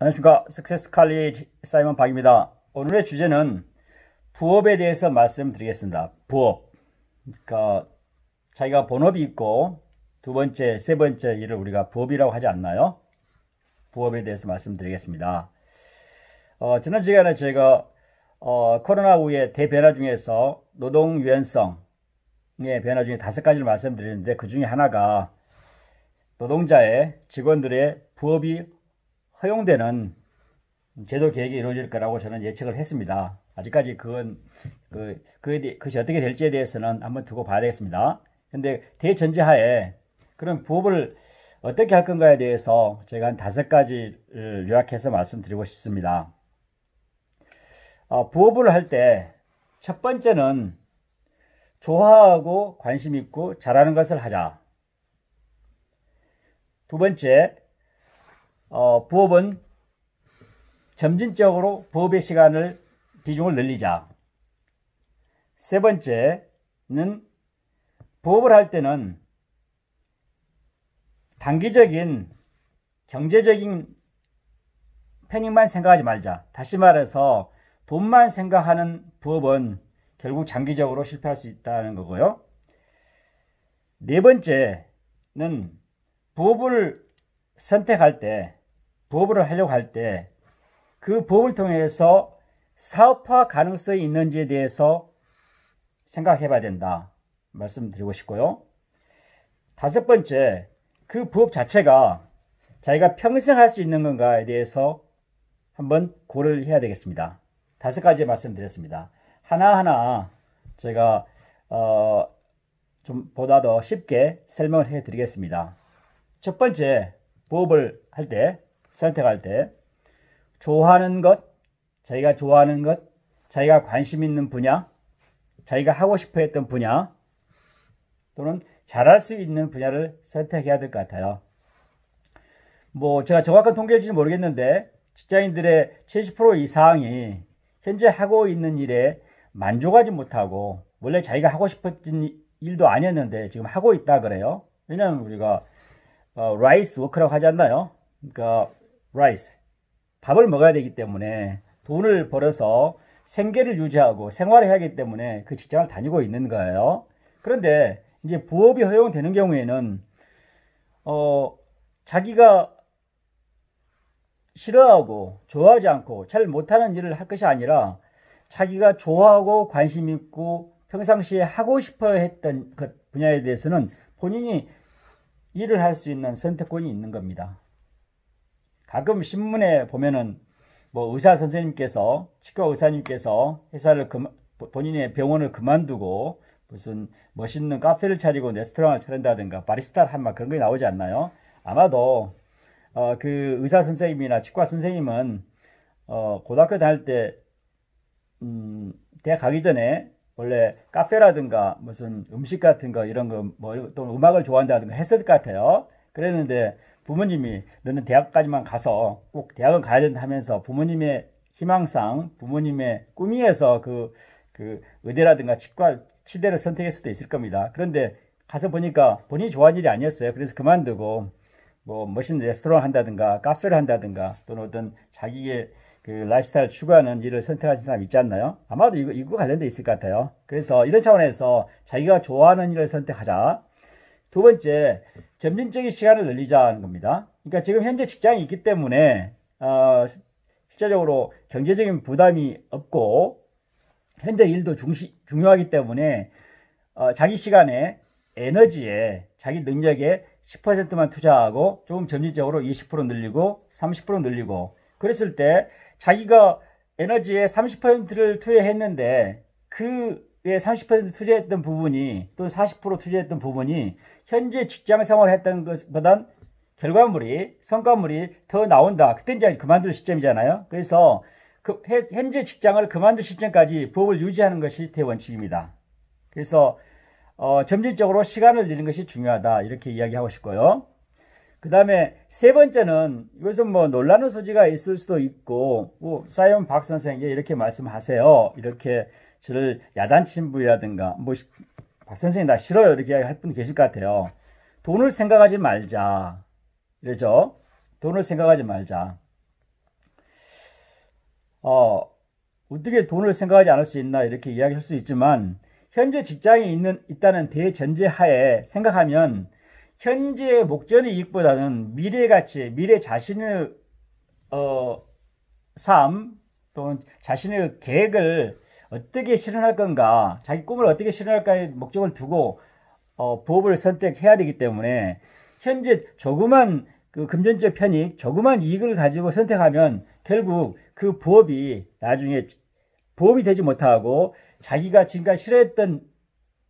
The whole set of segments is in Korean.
안녕하십니까. 석세스 칼리지 사이먼 박입니다. 오늘의 주제는 부업에 대해서 말씀드리겠습니다. 부업. 그러니까 자기가 본업이 있고 두 번째, 세 번째 일을 우리가 부업이라고 하지 않나요? 부업에 대해서 말씀드리겠습니다. 지난 시간에 제가 코로나 후의 대변화 중에서 노동 유연성의 변화 중에 5가지를 말씀드렸는데 그 중에 하나가 노동자의 직원들의 부업이 허용되는 제도 개혁이 이루어질 거라고 저는 예측을 했습니다. 아직까지 그것이 어떻게 될지에 대해서는 한번 두고 봐야 되겠습니다. 근데 대전제하에 그런 부업을 어떻게 할 건가에 대해서 제가 한 5가지를 요약해서 말씀드리고 싶습니다. 부업을 할 때 첫 번째는 좋아하고 관심 있고 잘하는 것을 하자. 두 번째, 부업은 점진적으로 부업의 비중을 늘리자. 세 번째는 부업을 할 때는 단기적인 경제적인 편익만 생각하지 말자. 다시 말해서 돈만 생각하는 부업은 결국 장기적으로 실패할 수 있다는 거고요. 네 번째는 부업을 선택할 때, 부업을 하려고 할 때 그 부업을 통해서 사업화 가능성이 있는지에 대해서 생각해 봐야 된다 말씀드리고 싶고요. 5번째, 그 부업 자체가 자기가 평생 할 수 있는 건가에 대해서 한번 고려를 해야 되겠습니다. 5가지 말씀드렸습니다. 하나하나 제가 좀 보다 더 쉽게 설명을 해 드리겠습니다. 첫 번째, 부업을 할 때, 선택할 때 좋아하는 것, 자기가 좋아하는 것, 자기가 관심 있는 분야, 자기가 하고 싶어 했던 분야 또는 잘할 수 있는 분야를 선택해야 될 것 같아요. 제가 정확한 통계일지는 모르겠는데 직장인들의 70% 이상이 현재 하고 있는 일에 만족하지 못하고 원래 자기가 하고 싶었던 일도 아니었는데 지금 하고 있다 그래요. 왜냐하면 우리가 라이스 워크라고 하지 않나요? 그러니까 라이스, 밥을 먹어야 되기 때문에 돈을 벌어서 생계를 유지하고 생활을 해야 하기 때문에 그 직장을 다니고 있는 거예요. 그런데 이제 부업이 허용되는 경우에는 자기가 싫어하고 좋아하지 않고 잘 못하는 일을 할 것이 아니라 자기가 좋아하고 관심 있고 평상시에 하고 싶어 했던 그 분야에 대해서는 본인이 일을 할 수 있는 선택권이 있는 겁니다. 가끔 신문에 보면은 의사 선생님께서, 치과 의사님께서 본인의 병원을 그만두고 무슨 멋있는 카페를 차리고 레스토랑을 차린다든가 바리스타를 한 그런 게 나오지 않나요? 아마도 그 의사 선생님이나 치과 선생님은 고등학교 다닐 때 대학 가기 전에 원래 카페라든가 무슨 음식 같은 거 이런 거 또 음악을 좋아한다든가 했을 것 같아요. 그랬는데 부모님이 너는 대학까지만 가서 꼭 대학은 가야 된다 하면서 부모님의 희망상 부모님의 꿈이어서 그 의대라든가 치대를 선택할 수도 있을 겁니다. 그런데 가서 보니까 본인이 좋아하는 일이 아니었어요. 그래서 그만두고 멋있는 레스토랑 한다든가 카페를 한다든가 또는 어떤 자기의 그 라이프스타일 추구하는 일을 선택하신 사람 있지 않나요? 아마도 이거 관련돼 있을 것 같아요. 그래서 이런 차원에서 자기가 좋아하는 일을 선택하자. 두 번째, 점진적인 시간을 늘리자는 겁니다. 그러니까 지금 현재 직장이 있기 때문에 실제적으로 경제적인 부담이 없고 현재 일도 중요하기 때문에 자기 시간에 에너지에 자기 능력에 10%만 투자하고 조금 점진적으로 20% 늘리고 30% 늘리고 그랬을 때 자기가 에너지에 30%를 투자했는데 그에 30% 투자했던 부분이 또는 40% 투자했던 부분이 현재 직장 생활을 했던 것보단 성과물이 더 나온다. 그때 이제 그만둘 시점이잖아요. 그래서 현재 직장을 그만둘 시점까지 부업을 유지하는 것이 대원칙입니다. 그래서 점진적으로 시간을 내는 것이 중요하다. 이렇게 이야기하고 싶고요. 그 다음에 세 번째는 이것은 논란의 소지가 있을 수도 있고 사이먼 박 선생이 이렇게 말씀하세요. 이렇게 저를 야단치는 분이라든가 박 선생님 나 싫어요 이렇게 할 분 계실 것 같아요. 돈을 생각하지 말자 이러죠. 돈을 생각하지 말자. 어떻게 돈을 생각하지 않을 수 있나 이렇게 이야기할 수 있지만 현재 직장에 있다는 대전제 하에 생각하면 현재의 목전의 이익보다는 미래 가치, 미래 자신의 삶 또는 자신의 계획을 어떻게 실현할 건가, 자기 꿈을 어떻게 실현할까의 목적을 두고 부업을 선택해야 되기 때문에 현재 조그만 그 금전적 편익, 조그만 이익을 가지고 선택하면 결국 그 부업이 나중에 부업이 되지 못하고 자기가 지금까지 싫어했던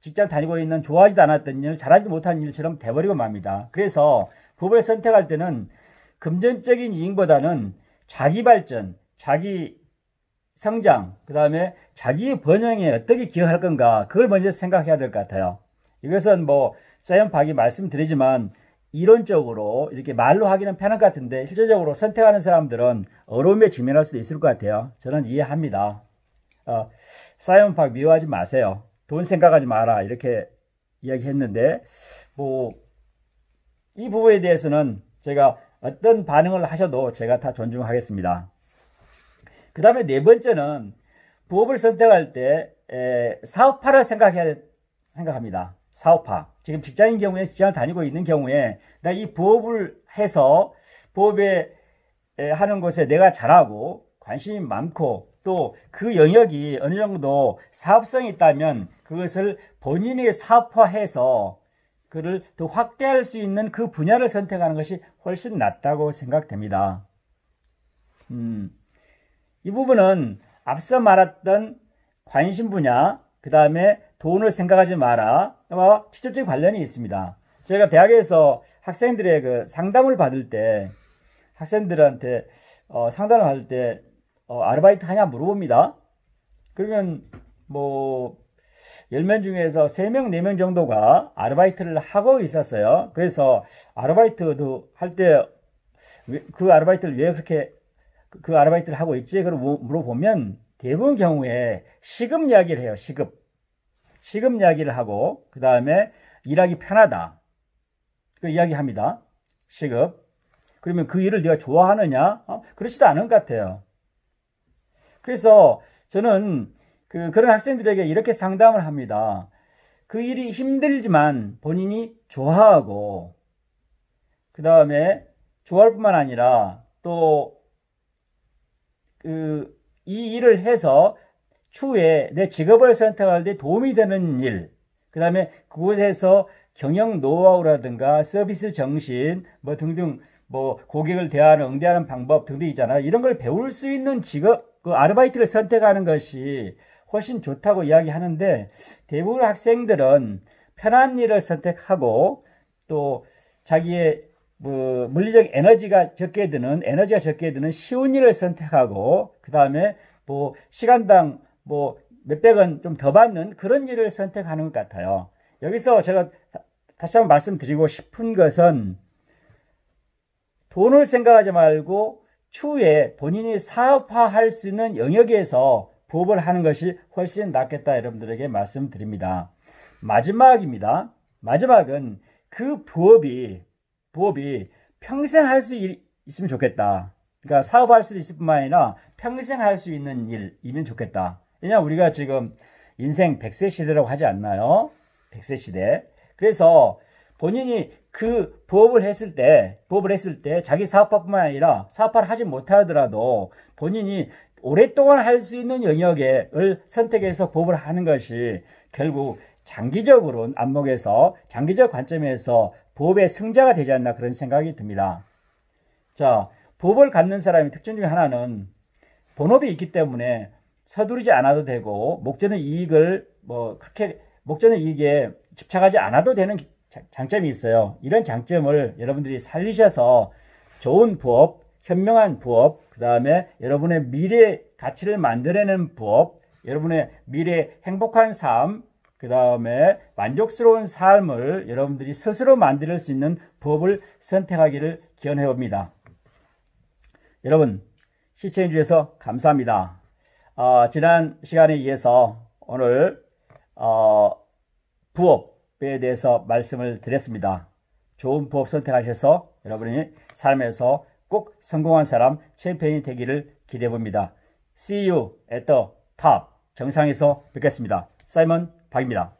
직장 다니고 있는 좋아하지도 않았던 일, 잘하지도 못한 일처럼 돼버리고 맙니다. 그래서 부업을 선택할 때는 금전적인 이익보다는 자기 발전, 자기 성장, 그 다음에 자기의 번영에 어떻게 기여할 건가, 그걸 먼저 생각해야 될 것 같아요. 이것은 뭐 사이언 박이 말씀드리지만 이론적으로 이렇게 말로 하기는 편할 것 같은데 실제적으로 선택하는 사람들은 어려움에 직면할 수도 있을 것 같아요. 저는 이해합니다. 사이언 박 미워하지 마세요. 돈 생각하지 마라 이렇게 이야기했는데 뭐 이 부분에 대해서는 제가 어떤 반응을 하셔도 제가 다 존중하겠습니다. 그 다음에 네 번째는 부업을 선택할 때 사업화를 생각합니다. 사업화. 지금 직장인 경우에 직장을 다니고 있는 경우에 나 이 부업을 해서 부업에 하는 것에 내가 잘하고 관심이 많고 또 그 영역이 어느 정도 사업성이 있다면 그것을 본인이 사업화해서 그를 더 확대할 수 있는 그 분야를 선택하는 것이 훨씬 낫다고 생각됩니다. 이 부분은 앞서 말했던 관심 분야, 그 다음에 돈을 생각하지 마라 와 직접적인 관련이 있습니다. 제가 대학에서 학생들의 그 상담을 받을 때 학생들한테 상담을 받을 때 아르바이트 하냐 물어봅니다. 그러면 뭐 10명 중에서 3명, 4명 정도가 아르바이트를 하고 있었어요. 그래서 아르바이트도 할 때 그 아르바이트를 왜 그렇게 그 아르바이트를 하고 있지? 그걸 물어보면 대부분 경우에 시급 이야기를 해요. 시급 이야기를 하고 그 다음에 일하기 편하다. 그 이야기합니다. 시급. 그러면 그 일을 네가 좋아하느냐? 그렇지도 않은 것 같아요. 그래서 저는 그런 학생들에게 이렇게 상담을 합니다. 그 일이 힘들지만 본인이 좋아하고 그 다음에 좋아할 뿐만 아니라 또 이 일을 해서 추후에 내 직업을 선택할 때 도움이 되는 일, 그 다음에 그곳에서 경영 노하우라든가 서비스 정신 뭐 등등 뭐 고객을 대하는 응대하는 방법 등등 있잖아요. 이런 걸 배울 수 있는 직업, 그 아르바이트를 선택하는 것이 훨씬 좋다고 이야기하는데 대부분 학생들은 편한 일을 선택하고 또 자기의 뭐 물리적 에너지가 적게 드는 쉬운 일을 선택하고 그 다음에 뭐 시간당 뭐 몇백 원 좀 더 받는 그런 일을 선택하는 것 같아요. 여기서 제가 다시 한번 말씀드리고 싶은 것은 돈을 생각하지 말고 추후에 본인이 사업화할 수 있는 영역에서 부업을 하는 것이 훨씬 낫겠다 여러분들에게 말씀드립니다. 마지막입니다. 마지막은 그 부업이 평생 할 수 있으면 좋겠다. 그러니까 사업할 수 있을 뿐만 아니라 평생 할 수 있는 일이면 좋겠다. 왜냐하면 우리가 지금 인생 100세 시대라고 하지 않나요? 100세 시대. 그래서 본인이 그 부업을 했을 때 자기 사업화뿐만 아니라 사업화를 하지 못하더라도 본인이 오랫동안 할 수 있는 영역을 선택해서 부업을 하는 것이 결국 장기적으로 안목에서 장기적 관점에서 부업의 승자가 되지 않나 그런 생각이 듭니다. 자, 부업을 갖는 사람의 특징 중에 하나는 본업이 있기 때문에 서두르지 않아도 되고 목전의 이익을 그렇게 목전의 이익에 집착하지 않아도 되는 장점이 있어요. 이런 장점을 여러분들이 살리셔서 좋은 부업, 현명한 부업, 그 다음에 여러분의 미래 가치를 만들어내는 부업, 여러분의 미래 행복한 삶, 그 다음에 만족스러운 삶을 여러분들이 스스로 만들 수 있는 부업을 선택하기를 기원해 봅니다. 여러분 시청해 주셔서 감사합니다. 지난 시간에 이어서 오늘 부업에 대해서 말씀을 드렸습니다. 좋은 부업 선택하셔서 여러분이 삶에서 꼭 성공한 사람, 챔피언이 되기를 기대해 봅니다. See you at the top. 정상에서 뵙겠습니다. 사이먼 박입니다.